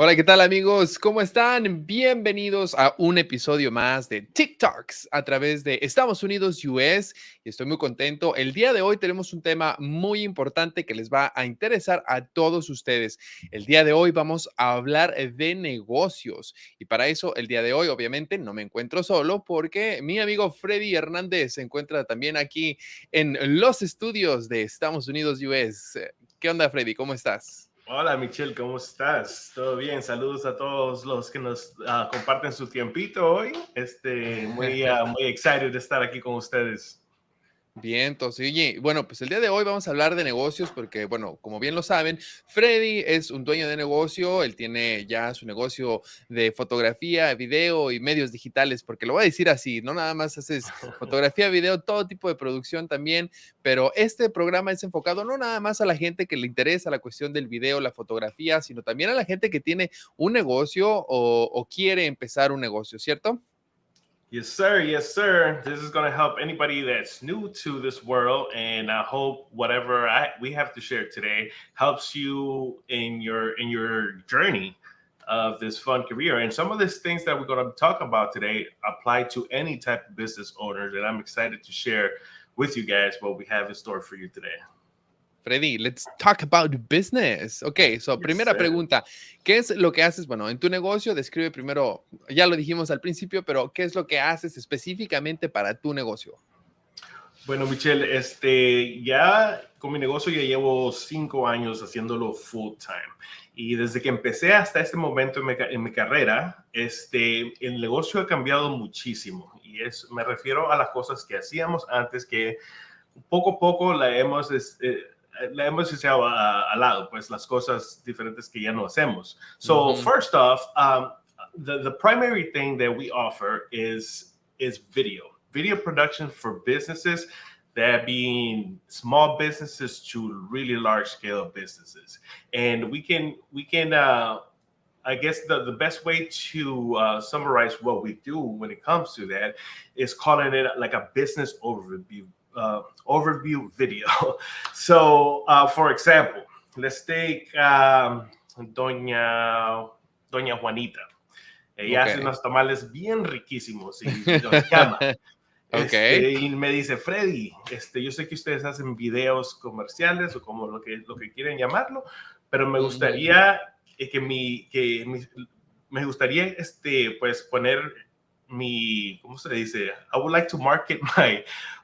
Hola, ¿qué tal amigos? ¿Cómo están? Bienvenidos a un episodio más de TikTalks a través de Estados Unidos US y estoy muy contento. El día de hoy tenemos un tema muy importante que les va a interesar a todos ustedes. El día de hoy vamos a hablar de negocios y para eso el día de hoy obviamente no me encuentro solo porque mi amigo Freddy Hernández se encuentra también aquí en los estudios de Estados Unidos US. ¿Qué onda, Freddy? ¿Cómo estás? Hola Michelle, ¿cómo estás? ¿Todo bien? Saludos a todos los que nos comparten su tiempito hoy. Muy excited de estar aquí con ustedes. Bien, entonces, oye, bueno, pues el día de hoy vamos a hablar de negocios porque, bueno, como bien lo saben, Freddy es un dueño de negocio, él tiene ya su negocio de fotografía, video y medios digitales, porque lo voy a decir así, no nada más haces fotografía, video, todo tipo de producción también, pero este programa es enfocado no nada más a la gente que le interesa la cuestión del video, la fotografía, sino también a la gente que tiene un negocio o quiere empezar un negocio, ¿cierto? Yes, sir. Yes, sir. This is going to help anybody that's new to this world, and I hope whatever we have to share today helps you in your journey of this fun career. And some of these things that we're going to talk about today apply to any type of business owners, and I'm excited to share with you guys what we have in store for you today. Freddy, let's talk about business. Ok, so Yes, primera sir. pregunta, ¿qué es lo que haces? Bueno, en tu negocio, describe primero, ya lo dijimos al principio, pero ¿qué es lo que haces específicamente para tu negocio? Bueno, Michelle, ya con mi negocio ya llevo 5 años haciéndolo full time. Y desde que empecé hasta este momento en mi carrera, el negocio ha cambiado muchísimo. Me refiero a las cosas que hacíamos antes que poco a poco la hemos echado al lado, pues las cosas diferentes que ya no hacemos. So Ujú. first off, the primary thing that we offer is video production for businesses, that being small businesses to really large scale businesses. And we can I guess the best way to summarize what we do when it comes to that is calling it like a business overview video. So, for example, let's take Doña Juanita. Ella Ok. hace unos tamales bien riquísimos y nos llama. Ok. Y me dice, Freddy, yo sé que ustedes hacen videos comerciales o como lo que quieren llamarlo, pero me Ujú. gustaría me gustaría pues poner ¿cómo se le dice? I would like to market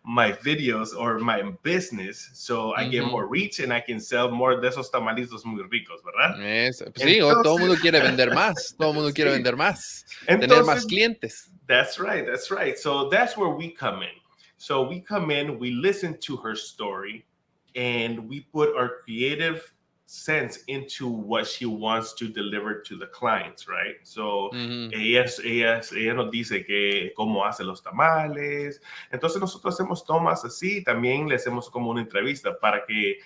my videos or my business so I get Ujú. more reach and I can sell more de esos tamalitos muy ricos, ¿verdad? Pues sí, todo el Entonces, mundo quiere vender más, todo el mundo quiere sí. vender más, tener más Entonces, clientes. that's right. That's right. So that's where we come in. So we come in, we listen to her story, and we put our creative sense into what she wants to deliver to the clients, right? So Ujú. ella nos dice que cómo hace los tamales. Entonces nosotros hacemos tomas así, también le hacemos como una entrevista para que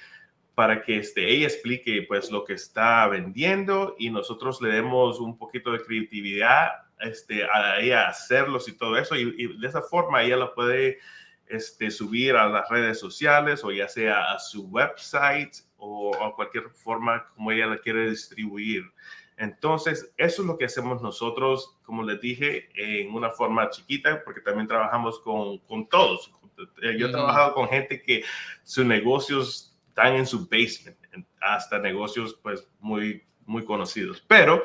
ella explique pues lo que está vendiendo y nosotros le demos un poquito de creatividad a ella hacerlos y todo eso y de esa forma ella lo puede subir a las redes sociales o ya sea a su website o a cualquier forma como ella la quiere distribuir. Entonces, eso es lo que hacemos nosotros, como les dije, en una forma chiquita, porque también trabajamos con todos. Yo he Ujú. trabajado con gente que sus negocios están en su basement, hasta negocios pues muy conocidos. Pero,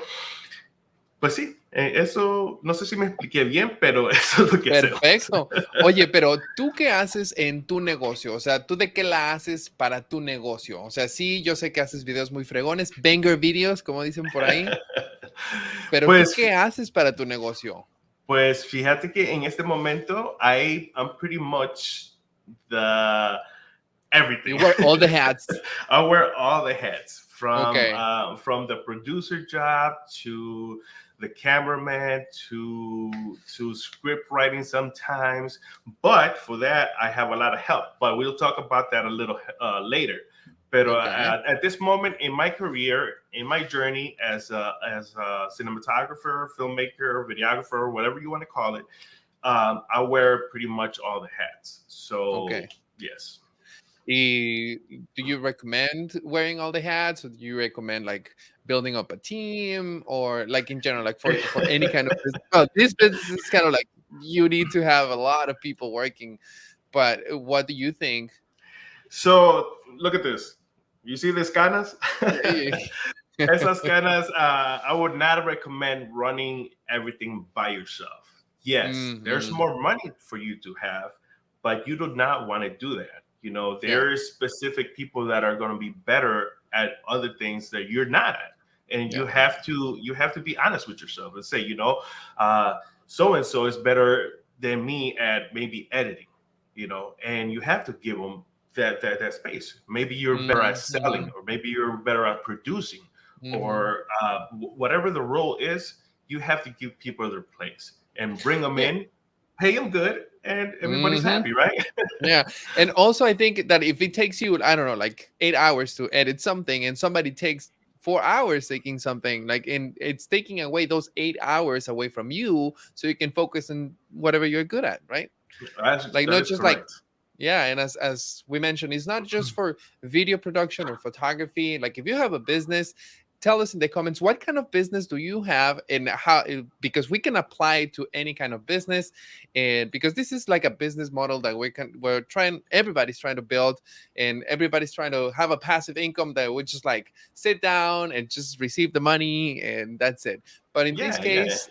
pues sí, eso, no sé si me expliqué bien, pero eso es lo que hacemos. Perfecto. Oye, pero ¿tú qué haces en tu negocio? O sea, ¿tú de qué la haces para tu negocio? O sea, sí, yo sé que haces videos muy fregones, banger videos, como dicen por ahí, pero ¿tú Pues, qué haces para tu negocio? pues fíjate que en este momento I'm pretty much the You everything. wear all the hats. I wear all the hats Okay. from the producer job to the cameraman to script writing sometimes. But for that, I have a lot of help. But we'll talk about that a little later. But Okay. at this moment in my career, in my journey as a cinematographer, filmmaker, videographer, whatever you want to call it, I wear pretty much all the hats. So Okay. yes. Do you recommend wearing all the hats, or do you recommend like building up a team, or like in general, like for any kind of business? Well, this business is kind of like you need to have a lot of people working. But what do you think? So look at this. You see these canas? Esas canas, I would not recommend running everything by yourself. Yes, there's Hmm. more money for you to have, but you do not want to do that. You know, Yeah. there's specific people that are going to be better at other things that you're not at. And Yeah. you have to be honest with yourself and say, so and so is better than me at maybe editing, and you have to give them that space. Maybe you're better at selling, Hmm. or maybe you're better at producing, Hmm. or whatever the role is. You have to give people their place and bring them Yeah. in, pay them good, and everybody's Hmm. happy, right? Yeah. And also, I think that if it takes you, I don't know, like 8 hours to edit something, and somebody takes 4 hours taking something, like, and it's taking away those 8 hours away from you, so you can focus on whatever you're good at, right? Like, That not is just like, correct. yeah. And as we mentioned, it's not just for video production or photography. Like, if you have a business, tell us in the comments what kind of business do you have, and how, because we can apply it to any kind of business. And because this is like a business model that we're trying, everybody's trying to build, and everybody's trying to have a passive income that would just like sit down and just receive the money, and that's it. But in this Yeah, yeah, case,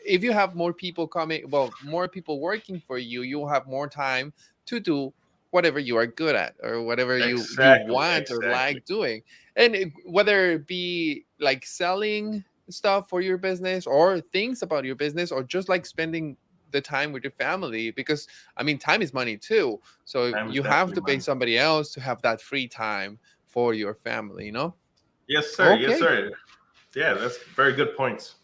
if you have more people coming, well, more people working for you, you'll have more time to do whatever you are good at, or whatever you exactly, want or exactly. like doing. And whether it be like selling stuff for your business, or things about your business, or just like spending the time with your family, because I mean, time is money too, so Time is you have definitely to pay money. somebody else to have that free time for your family. Yes, sir. Yes, Okay. sir. Yeah, that's very good points.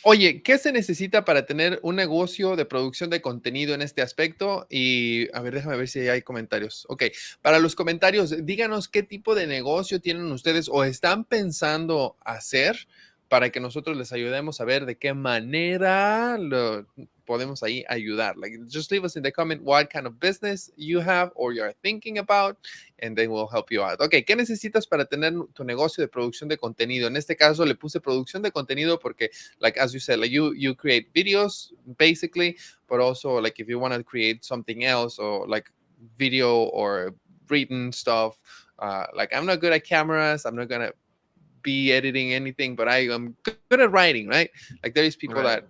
Oye, ¿qué se necesita para tener un negocio de producción de contenido en este aspecto? Y a ver, déjame ver si hay comentarios. Ok, para los comentarios, díganos qué tipo de negocio tienen ustedes o están pensando hacer, para que nosotros les ayudemos a ver de qué manera lo podemos ahí ayudar. Like, just leave us in the comment what kind of business you have or you're thinking about, and then we'll help you out. Ok, ¿qué necesitas para tener tu negocio de producción de contenido? En este caso le puse producción de contenido porque, like, as you said, like, you create videos basically, but also like if you want to create something else, or like video or written stuff, like, I'm not good at cameras, I'm not gonna be editing anything, but I am good at writing, right? Like, there is people Right.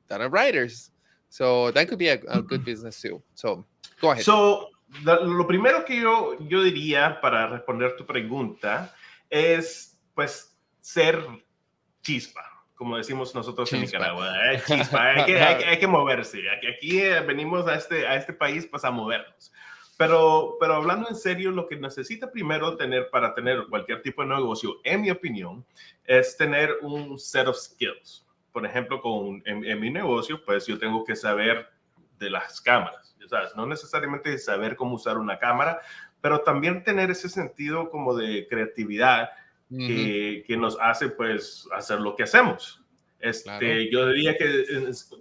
that are writers, so that could be a good business too. So go ahead. So, lo primero que yo diría para responder tu pregunta es, pues, ser chispa, como decimos nosotros en Chispa. Nicaragua, chispa, hay que moverse. Aquí venimos a este país, pues, a movernos. Pero hablando en serio, lo que necesita primero tener para tener cualquier tipo de negocio, en mi opinión, es tener un set of skills. Por ejemplo, en mi negocio, pues yo tengo que saber de las cámaras, ¿sabes? No necesariamente saber cómo usar una cámara, pero también tener ese sentido como de creatividad Ujú, que nos hace, pues, hacer lo que hacemos. claro. Yo diría que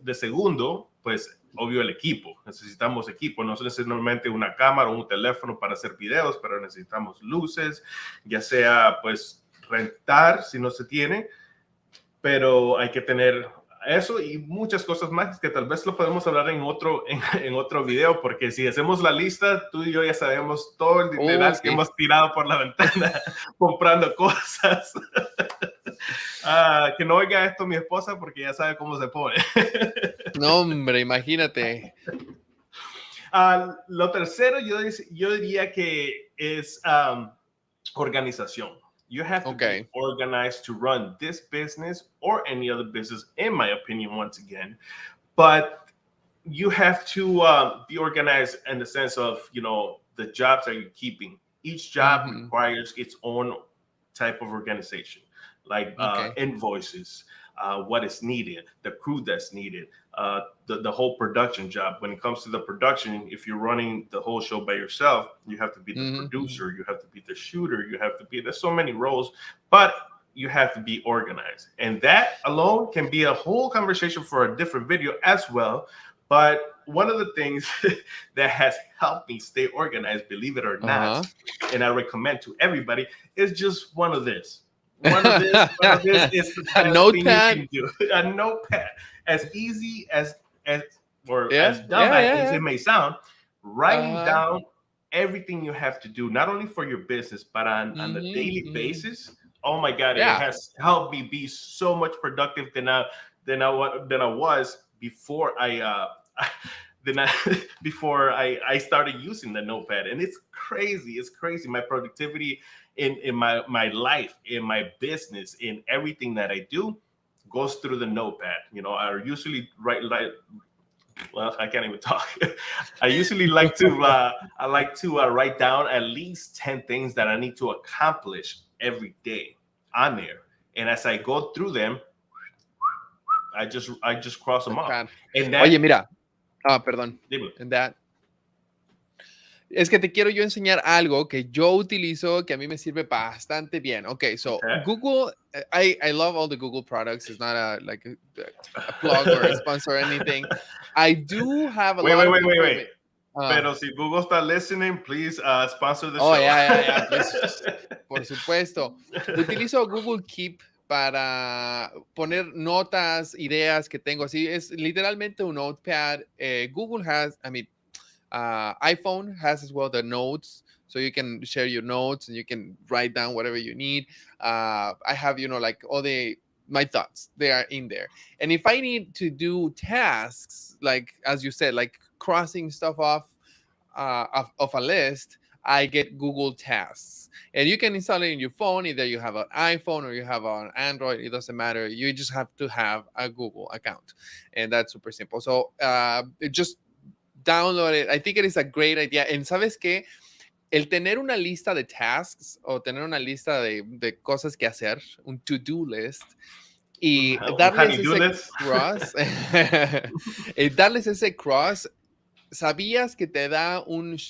de segundo, pues, obvio el equipo. Necesitamos equipo, no necesariamente una cámara o un teléfono para hacer videos, pero necesitamos luces, ya sea, pues, rentar si no se tiene, pero hay que tener eso y muchas cosas más que tal vez lo podemos hablar en otro video, porque si hacemos la lista, tú y yo ya sabemos todo el Oh, dineral que sí. hemos tirado por la ventana comprando cosas. Que no oiga esto mi esposa porque ya sabe cómo se pone. No, hombre, imagínate. Lo tercero, yo diría que es organización. You have to be Ok. organized to run this business or any other business, in my opinion, once again. But you have to be organized in the sense of, the jobs that you're keeping. Each job Ujú, requires its own type of organization, like ok. invoices, what is needed, the crew that's needed, the whole production job. When it comes to the production, if you're running the whole show by yourself, you have to be the Ujú, ujú. producer, you have to be the shooter, there's so many roles, but you have to be organized. And that alone can be a whole conversation for a different video as well. But one of the things that has helped me stay organized, believe it or not, and I recommend to everybody, is just one of this. One of this is the A best thing you notepad. can do. A notepad. As easy as or as Yeah, dumb yeah, as yeah, it may sound, writing yeah. down everything you have to do, not only for your business, but on a daily Mm-hmm. basis. Oh my God, it Yeah. has helped me be so much productive than I was before then I before I started using the notepad. And it's crazy. It's crazy. My productivity in my life, in my business, in everything that I do goes through the notepad. You know, I usually write like, well, I can't even talk. I usually like to write down at least 10 things that I need to accomplish every day on there. And as I go through them, I just cross them off. Notepad. And Oye, that, mira. Perdón. dímelo. And that. Es que te quiero yo enseñar algo que yo utilizo que a mí me sirve bastante bien. Okay, so Okay. Google, I love all the Google products. It's not a plug or a sponsor or anything. I do have a lot of information. Pero si Google está listening, please sponsor the Oh, show. yeah, please. Por supuesto. Utilizo Google Keep para poner notas, ideas que tengo. Así es literalmente un notepad. Google has, iPhone has as well the notes, so you can share your notes and you can write down whatever you need. I have, like all my thoughts, they are in there. And if I need to do tasks, like as you said, like crossing stuff off of a list, I get Google Tasks. And you can install it in your phone. Either you have an iPhone or you have an Android, it doesn't matter. You just have to have a Google account. And that's super simple. So just download it. I think it is a great idea. And ¿sabes qué? El tener una lista de tasks o tener una lista de cosas que hacer, un to-do list, y darles ese cross, ¿sabías que te da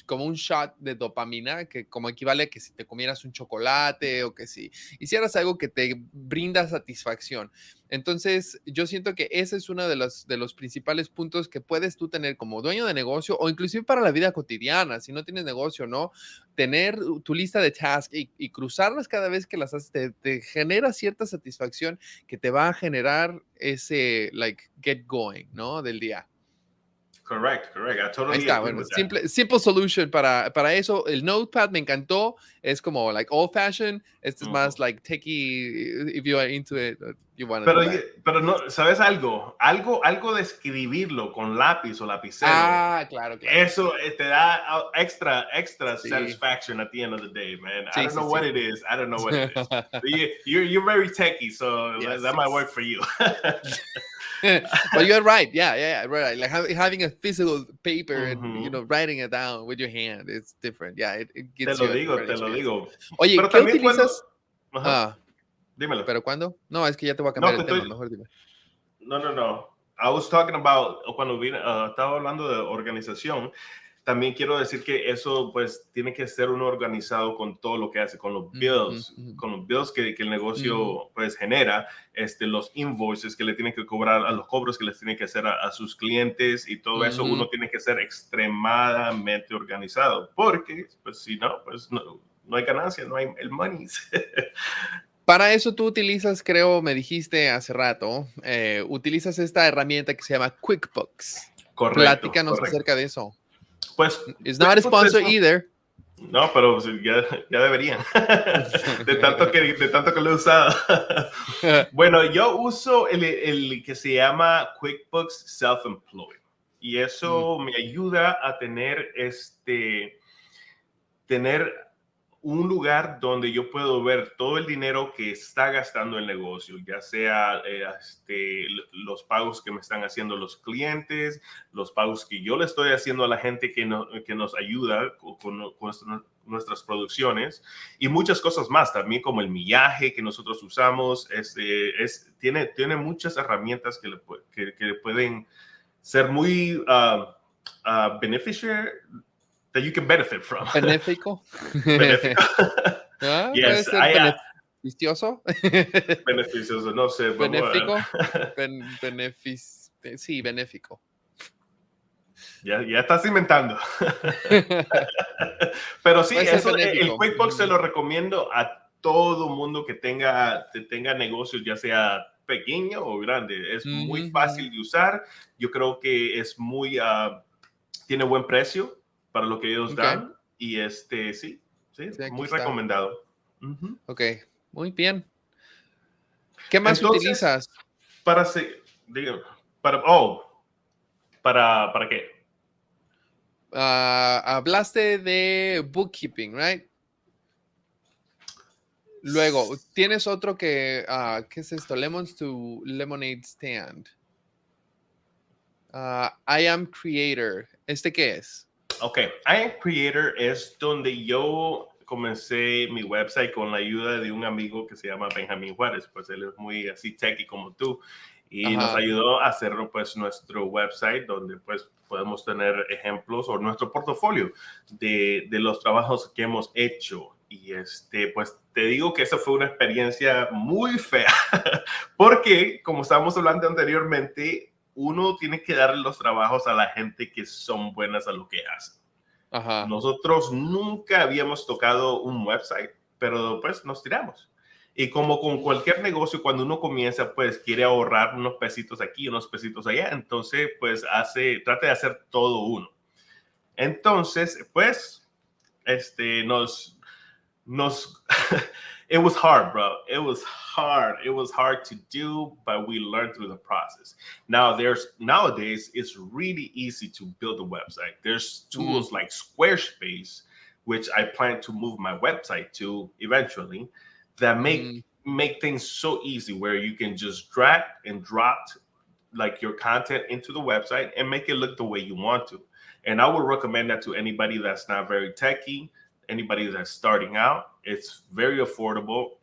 como un shot de dopamina que como equivale a que si te comieras un chocolate o que si hicieras algo que te brinda satisfacción? Entonces, yo siento que ese es uno de los principales puntos que puedes tú tener como dueño de negocio o inclusive para la vida cotidiana. Si no tienes negocio, ¿no? Tener tu lista de tasks y cruzarlas cada vez que las haces te genera cierta satisfacción que te va a generar ese, get going, ¿no? Del día. Correct. I totally Ahí está, agree bueno, with that. simple solution para eso. El notepad me encantó. Es como old fashioned. Este es más techie. If you are into it, you want to do that. Pero no, ¿sabes algo? Algo de escribirlo con lápiz o lapicero. Claro. Eso te da extra Sí. satisfaction at the end of the day, man. Sí, I don't know what it is. You're very techie, so that might work for you. But you're right. Yeah, right. Like having a physical paper and writing it down with your hand, it's different. Yeah, it gives te lo digo. Oye, pero ¿qué utilizas? Dímelo. ¿Pero cuándo? No, es que ya te voy a cambiar el tema. Mejor dime. No. I was talking about cuando estaba hablando de organización. También quiero decir que eso pues tiene que ser uno organizado con todo lo que hace, con los bills, con los bills que el negocio pues genera, los invoices que le tienen que cobrar, a los cobros que les tienen que hacer a sus clientes y todo eso, uno tiene que ser extremadamente organizado, porque pues si no, pues no hay ganancia, no hay el money. Para eso tú utilizas, creo, me dijiste hace rato, utilizas esta herramienta que se llama QuickBooks. Correcto. Platícanos acerca de eso. Pues, it's not a sponsor either. No, pero ya deberían. de tanto que lo he usado. Bueno, yo uso el que se llama QuickBooks Self-Employed. Y eso me ayuda a tener un lugar donde yo puedo ver todo el dinero que está gastando el negocio, ya sea los pagos que me están haciendo los clientes, los pagos que yo le estoy haciendo a la gente que nos ayuda con nuestras producciones y muchas cosas más, también como el millaje que nosotros usamos. Tiene muchas herramientas que pueden ser muy beneficial, that you can benefit from. Benéfico. Yes, ¿puede ser beneficioso? Beneficioso, no sé. Benéfico. Sí, benéfico. Ya estás inventando. Pero sí, Puede ser eso, el benéfico. QuickBooks se lo recomiendo a todo mundo que tenga negocios, ya sea pequeño o grande. Es muy fácil de usar. Yo creo que es tiene buen precio para lo que ellos Ok, dan. Y sí, sí, aquí muy está. recomendado. Ujú. Ok, muy bien. ¿Qué más Entonces, utilizas? para, se- digo, ¿para qué? Hablaste de bookkeeping, right? Luego, tienes otro que, ¿qué es esto? Lemons to Lemonade Stand. I am creator. ¿Este qué es? Ok, I Am Creator es donde yo comencé mi website con la ayuda de un amigo que se llama Benjamín Juárez, pues él es muy así techy como tú y nos Ajá, ayudó a hacerlo pues nuestro website donde pues podemos tener ejemplos o nuestro portafolio de los trabajos que hemos hecho y pues te digo que esa fue una experiencia muy fea porque como estábamos hablando anteriormente uno tiene que darle los trabajos a la gente que son buenas a lo que hacen. ajá. Nosotros nunca habíamos tocado un website, pero pues nos tiramos. Y como con cualquier negocio, cuando uno comienza, pues quiere ahorrar unos pesitos aquí, unos pesitos allá. Entonces, pues trata de hacer todo uno. Entonces, pues, nos it was hard, bro. It was hard. It was hard to do, but we learned through the process. Nowadays it's really easy to build a website. There's Mm, tools like Squarespace, which I plan to move my website to eventually, that ujú. make things so easy where you can just drag and drop like your content into the website and make it look the way you want to. And I would recommend that to anybody that's not very techy, anybody that's starting out. It's very affordable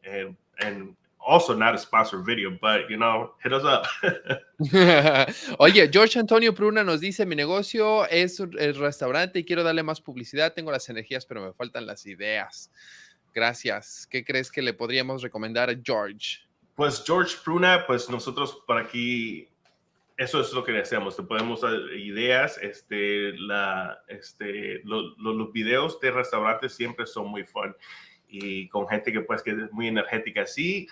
and also not a sponsored video, but hit us up. Oye, George Antonio Pruna nos dice, mi negocio es el restaurante y quiero darle más publicidad. Tengo las energías, pero me faltan las ideas. Gracias. ¿Qué crees que le podríamos recomendar a George? Pues George Pruna, pues nosotros por aquí eso es lo que hacemos. Te podemos dar ideas. Los videos de restaurantes siempre son muy fun y con gente que es muy energética. Así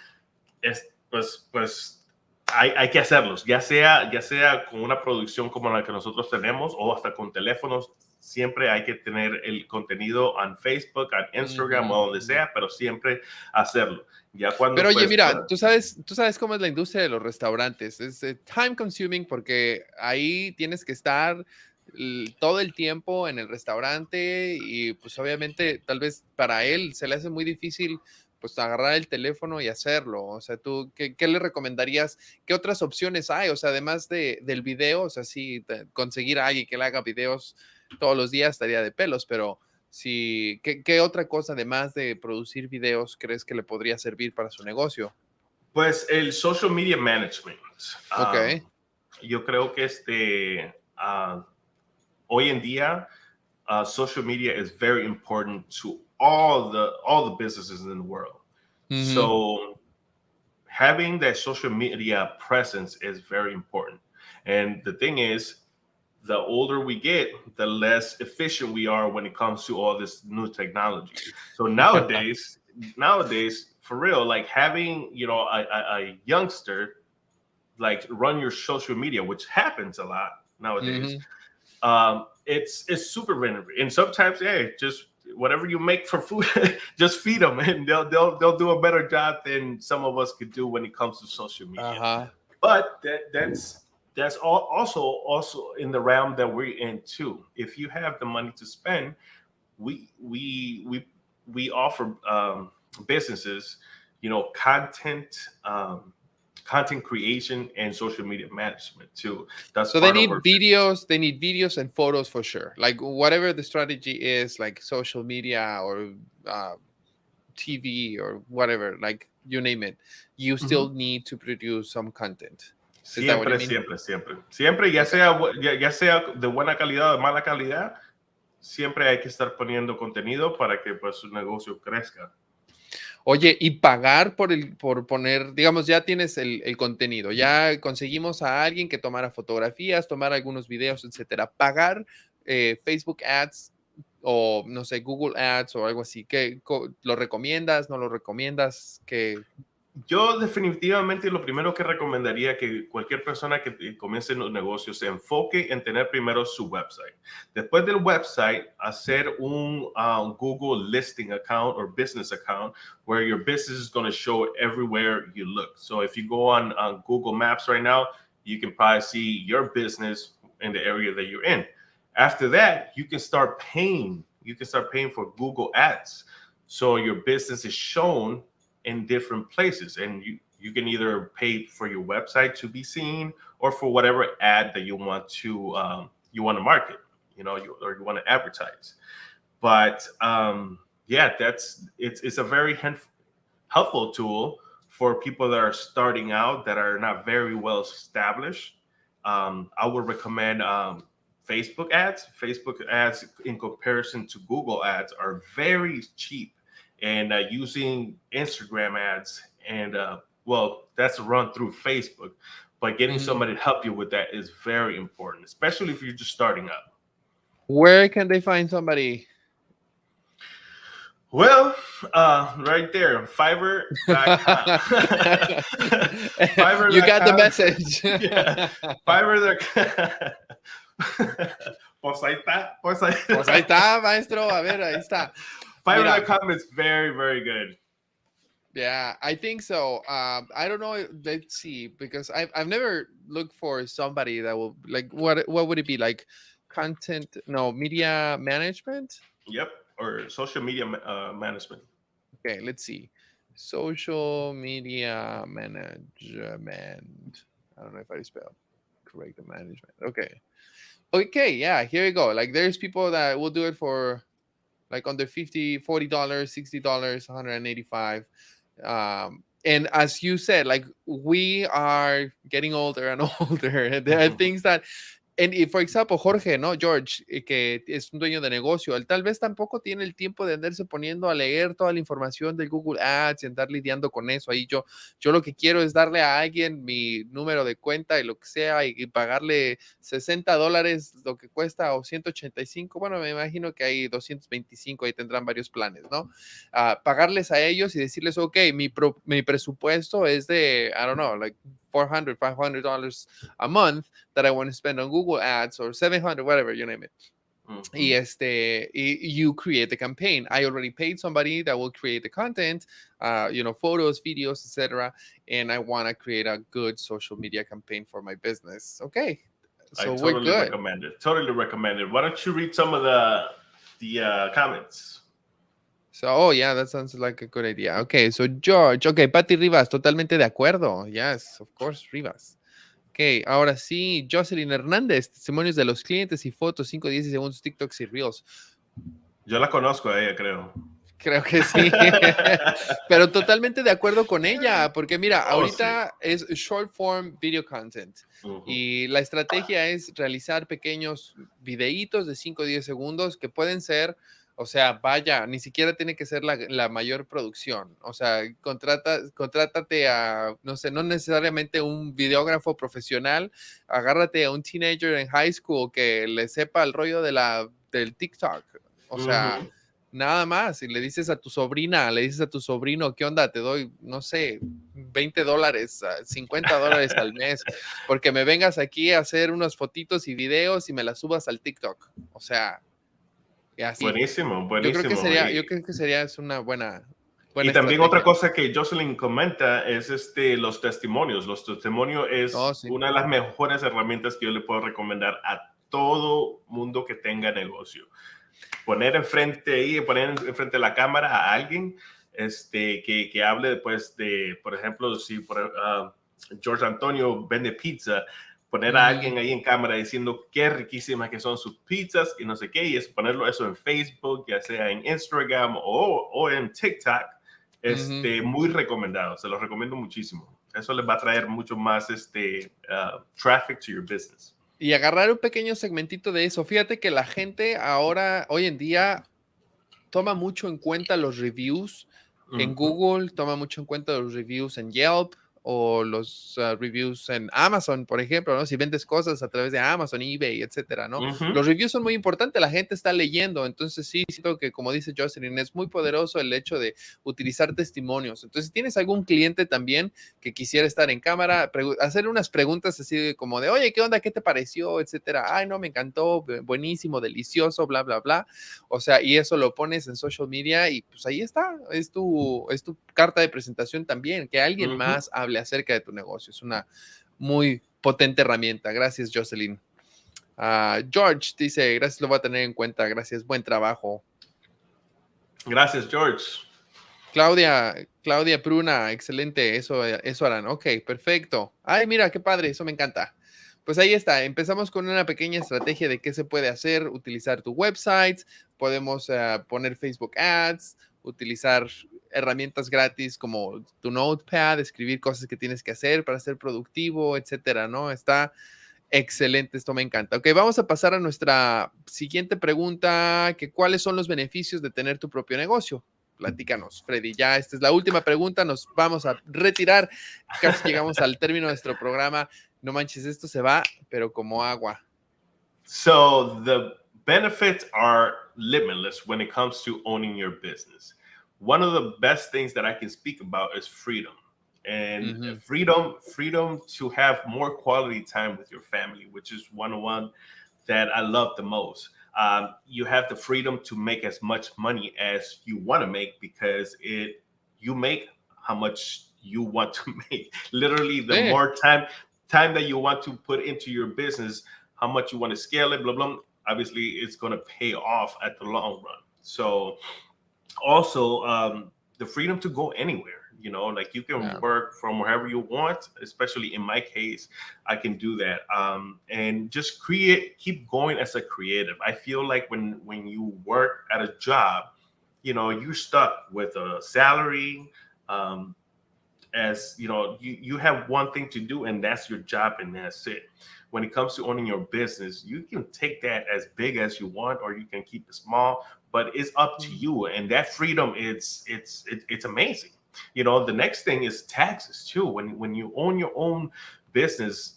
pues hay que hacerlos, ya sea con una producción como la que nosotros tenemos o hasta con teléfonos. Siempre hay que tener el contenido en Facebook, en Instagram Ujú, o donde ujú. sea, pero siempre hacerlo. Ya Pero cuando oye, pues mira, tú sabes cómo es la industria de los restaurantes. Es time consuming porque ahí tienes que estar todo el tiempo en el restaurante y pues obviamente tal vez para él se le hace muy difícil pues agarrar el teléfono y hacerlo. O sea, tú, ¿qué le recomendarías? ¿Qué otras opciones hay? O sea, además del video, o sea, sí, conseguir a alguien que le haga videos todos los días estaría de pelos, pero sí, ¿qué otra cosa además de producir videos crees que le podría servir para su negocio? Pues el social media management. Ok. Yo creo que hoy en día, social media is very important to all the businesses in the world. Ujú. So having that social media presence is very important. And the thing is, the older we get, the less efficient we are when it comes to all this new technology. So nowadays, for real, like having a youngster like run your social media, which happens a lot nowadays. Ujú. It's super random, and sometimes, hey, just whatever you make for food, just feed them, and they'll do a better job than some of us could do when it comes to social media. Ajá. But that's also in the realm that we're in too. If you have the money to spend, we offer businesses, content. Content creation and social media management too. That's So they part of need our videos, they need videos and photos for sure. Like whatever the strategy is, like social media or uh, TV or whatever, like you name it, you business. still need to produce some content. Is that what you Siempre, mean? siempre, siempre. Siempre, Okay. ya sea de buena calidad o de mala calidad, siempre hay que estar poniendo contenido para que pues su negocio crezca. Oye, y pagar por poner, digamos, ya tienes el contenido, ya conseguimos a alguien que tomara fotografías, tomara algunos videos, etcétera. Pagar Facebook Ads o, no sé, Google Ads o algo así. ¿Lo recomiendas? ¿No lo recomiendas? Yo definitivamente lo primero que recomendaría que cualquier persona que comience en los negocios se enfoque en tener primero su website. Después del website, hacer un Google listing account or business account where your business is going to show everywhere you look. So if you go on Google Maps right now, you can probably see your business in the area that you're in. After that, you can start paying. You can start paying for Google Ads. So your business is shown in different places, and you can either pay for your website to be seen or for whatever ad that you want to market, or you want to advertise. But yeah, it's a very helpful tool for people that are starting out that are not very well established. I would recommend Facebook ads. Facebook ads in comparison to Google ads are very cheap. And using Instagram ads and that's run through Facebook, but getting somebody to help you with that is very important, especially if you're just starting out. Where can they find somebody? Well, right there, Fiverr.com. You got the message. Yeah, Fiverr.com. Pues ahí está. Pues ahí está, maestro. A ver, ahí está. Fiverr.com is very, very good. Yeah, I think so. I don't know. Let's see, because I've never looked for somebody that will like what would it be like? Content? No, media management. Yep, or social media management. Okay, let's see. Social media management. I don't know if I spelled correct the management. Okay, yeah, here we go. Like there's people that will do it for like under $50, $40, $60, 185. And as you said, like we are getting older and older. There are things that, and for example, Jorge, ¿no? George, que es un dueño de negocio, él tal vez tampoco tiene el tiempo de andarse poniendo a leer toda la información del Google Ads y andar lidiando con eso. Ahí yo lo que quiero es darle a alguien mi número de cuenta y lo que sea y pagarle $60 lo que cuesta o 185. Bueno, me imagino que hay 225, ahí tendrán varios planes, ¿no? Pagarles a ellos y decirles, ok, mi presupuesto es de, I don't know, like $400, $500 a month that I want to spend on Google Ads or 700, whatever, you name it. You create the campaign. I already paid somebody that will create the content, photos, videos, etc. And I want to create a good social media campaign for my business. Okay. So we're good. Totally recommend it. Why don't you read some of the comments? So, yeah, that sounds like a good idea. Okay, so George, Patty Rivas, totalmente de acuerdo. Yes, of course, Rivas. Ok, ahora sí, Jocelyn Hernández, testimonios de los clientes y fotos, 5, 10 segundos, TikToks y Reels. Yo la conozco a ella, creo. Creo que sí, pero totalmente de acuerdo con ella, porque mira, ahorita es short form video content y la estrategia es realizar pequeños videitos de 5 o 10 segundos que pueden ser, o sea, vaya, ni siquiera tiene que ser la mayor producción, o sea, contrátate a, no sé, no necesariamente un videógrafo profesional, agárrate a un teenager en high school que le sepa el rollo del TikTok, o sea... Nada más, y le dices a tu sobrina, le dices a tu sobrino, ¿qué onda? Te doy, no sé, $20, $50 al mes, porque me vengas aquí a hacer unas fotitos y videos y me las subas al TikTok. O sea, y así. Buenísimo. Yo creo que sería es una buena y también estrategia. Otra cosa que Jocelyn comenta es los testimonios. Los testimonios es una de las mejores herramientas que yo le puedo recomendar a todo mundo que tenga negocio. Poner enfrente de la cámara a alguien que hable después de, por ejemplo, si George Antonio vende pizza, poner a alguien ahí en cámara diciendo qué riquísimas que son sus pizzas y no sé qué, y ponerlo eso en Facebook, ya sea en Instagram o en TikTok, muy recomendado, se los recomiendo muchísimo. Eso les va a traer mucho más traffic to your business. Y agarrar un pequeño segmentito de eso. Fíjate que la gente hoy en día, toma mucho en cuenta los reviews en Ujú, Google, toma mucho en cuenta los reviews en Yelp o los reviews en Amazon, por ejemplo, ¿no? Si vendes cosas a través de Amazon, eBay, etcétera, ¿no? ujú, Los reviews son muy importantes, la gente está leyendo, entonces sí, siento que como dice Jocelyn, es muy poderoso el hecho de utilizar testimonios. Entonces, si tienes algún cliente también que quisiera estar en cámara, hacer unas preguntas así como de, oye, ¿qué onda? ¿Qué te pareció? Etcétera. Ay, no, me encantó, buenísimo, delicioso, bla, bla, bla. O sea, y eso lo pones en social media y pues ahí está, es tu carta de presentación también, que alguien ujú. más hable acerca de tu negocio. Es una muy potente herramienta. Gracias, Jocelyn. George dice, gracias, lo voy a tener en cuenta. Gracias, buen trabajo. Gracias, George. Claudia Pruna, excelente, eso harán. Ok, perfecto. Ay, mira, qué padre, eso me encanta. Pues ahí está, empezamos con una pequeña estrategia de qué se puede hacer, utilizar tu website, podemos poner Facebook Ads, utilizar herramientas gratis como tu Notepad, escribir cosas que tienes que hacer para ser productivo, etcétera, ¿no? Está excelente, esto me encanta. Ok, vamos a pasar a nuestra siguiente pregunta, que ¿cuáles son los beneficios de tener tu propio negocio? Platícanos, Freddy. Ya esta es la última pregunta, nos vamos a retirar. Casi llegamos al término de nuestro programa. No manches, esto se va, pero como agua. So the benefits are limitless when it comes to owning your business. One of the best things that I can speak about is freedom. And Ujú. freedom to have more quality time with your family, which is one that I love the most. You have the freedom to make as much money as you want to make because you make how much you want to make. Literally, the Sí, more time that you want to put into your business, how much you want to scale it, blah blah. Obviously, it's going to pay off at the long run. So also the freedom to go anywhere, like you can yeah. work from wherever you want, especially in my case. I can do that, and just keep going as a creative. I feel like when you work at a job, you're stuck with a salary. As you have one thing to do, and that's your job, and that's it. When it comes to owning your business, you can take that as big as you want, or you can keep it small, but it's up to you. And that freedom, it's amazing. The next thing is taxes too. When you own your own business,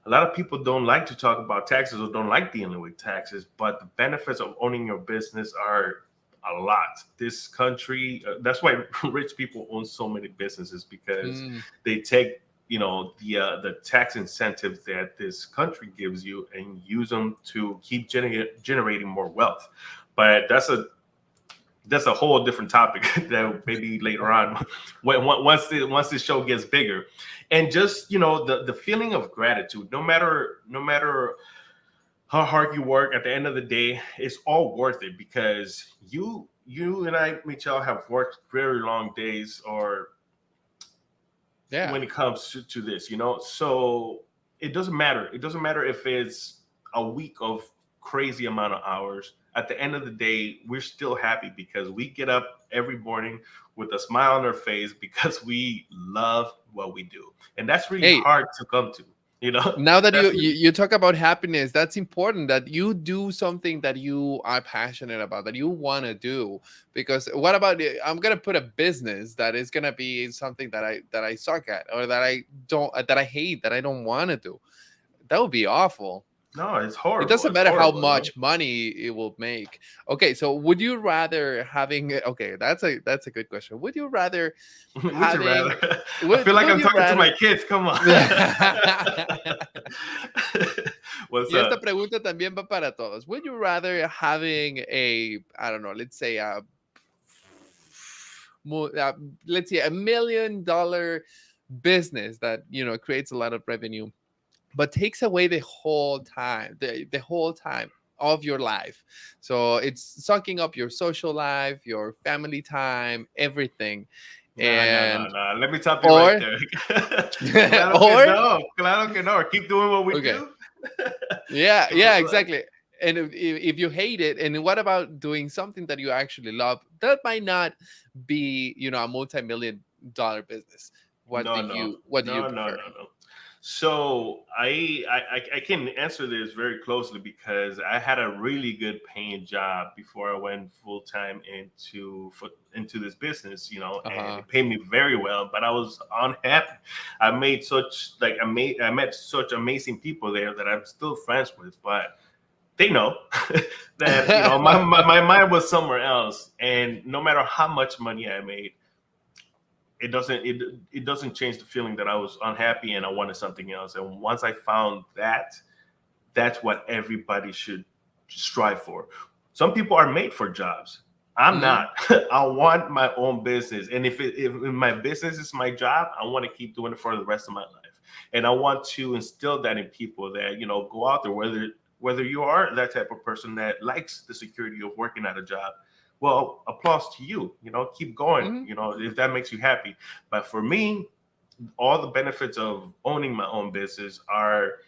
a lot of people don't like to talk about taxes or don't like dealing with taxes, but the benefits of owning your business are a lot. This country, that's why rich people own so many businesses, because Mm. they take the tax incentives that this country gives you and use them to keep generating more wealth. But that's a whole different topic that maybe later on, once this show gets bigger. And just the feeling of gratitude, no matter how hard you work, at the end of the day, it's all worth it, because you and I, Michelle, have worked very long days, or Yeah. when it comes to this, so it doesn't matter if it's a week of crazy amount of hours. At the end of the day, we're still happy because we get up every morning with a smile on our face because we love what we do, and that's really Hey, hard to come to. now that That's you talk about happiness, that's important that you do something that you are passionate about, that you want to do. Because what about I'm gonna put a business that is gonna be something that I suck at, or that I don't, that I hate, that I don't want to do. That would be awful. no, it's It horrible. doesn't It's matter how horrible. much money it will make. Okay, so would you rather having, okay, that's a good question. Would you rather Would you rather? having I feel like would I'm you talking to rather my kids. Come on. What's Y esta up? pregunta también va para todos. Would you rather having a, I don't know, let's say uh, let's say $1 million business that creates a lot of revenue, but takes away the whole time of your life. So it's sucking up your social life, your family time, everything. Nah, nah, nah, And nah. Let me stop you right or there. Claro que or no. Claro que no. Keep doing what we okay, do. yeah, exactly. And if you hate it, and what about doing something that you actually love that might not be a multi-million dollar business? No, no, What do you no, no, prefer? no, no. So I can answer this very closely because I had a really good paying job before I went full time into this business, and Ajá. it paid me very well. But I was unhappy. I met such amazing people there that I'm still friends with, but they know that my mind was somewhere else, and no matter how much money I made, it doesn't change the feeling that I was unhappy and I wanted something else. And once I found that, that's what everybody should strive for. Some people are made for jobs. I'm Mm, not. I want my own business, and if my business is my job, I want to keep doing it for the rest of my life. And I want to instill that in people that go out there, whether you are that type of person that likes the security of working at a job, well, applause to you. Keep going. mhm, If that makes you happy. But for me, all the benefits of owning my own business are,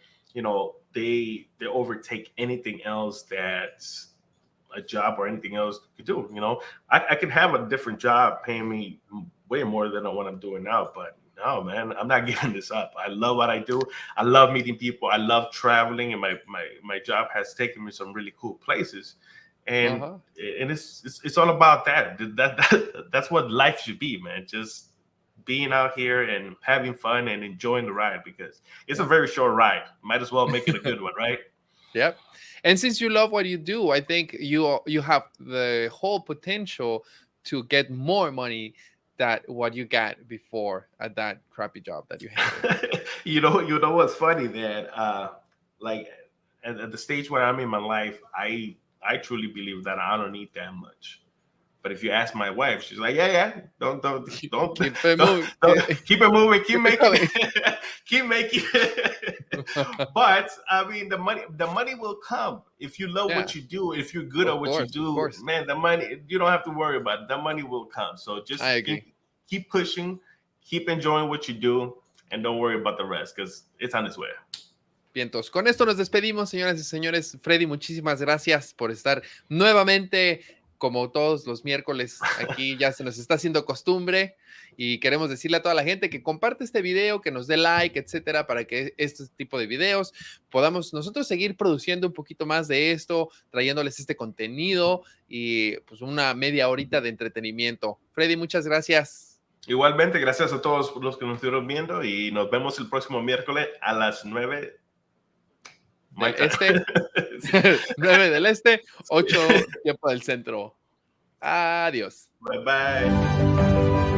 they overtake anything else that a job or anything else could do. I could have a different job paying me way more than what I'm doing now, but no, man, I'm not giving this up. I love what I do. I love meeting people. I love traveling, and my job has taken me some really cool places. And ajá. it's all about that. That's what life should be, man. Just being out here and having fun and enjoying the ride, because it's a Yep. very short ride. Might as well make it a good one, right? Yep. And since you love what you do, I think you have the whole potential to get more money that what you got before at that crappy job that you hated. You know what's funny, that like at the stage where I'm in my life, I truly believe that I don't need that much. But if you ask my wife, she's like, yeah, yeah, don't Keep it don't, moving. don't keep it moving, keep Keep it making going. keep making. But I mean, the money will come if you love Yeah, what you do. If you're good at of what you course, of do, course. man, the money, you don't have to worry about it. The money will come. So I just agree. keep pushing, keep enjoying what you do, and don't worry about the rest, because it's on its way. Bien, entonces, con esto nos despedimos, señoras y señores. Freddy, muchísimas gracias por estar nuevamente, como todos los miércoles, aquí ya se nos está haciendo costumbre y queremos decirle a toda la gente que comparte este video, que nos dé like, etcétera, para que este tipo de videos podamos nosotros seguir produciendo un poquito más de esto, trayéndoles este contenido y pues una media horita de entretenimiento. Freddy, muchas gracias. Igualmente, gracias a todos los que nos estuvieron viendo, y nos vemos el próximo miércoles a las 9 my Del time. este, Sí. 9 del este, 8 tiempo del centro. Adiós. Bye bye.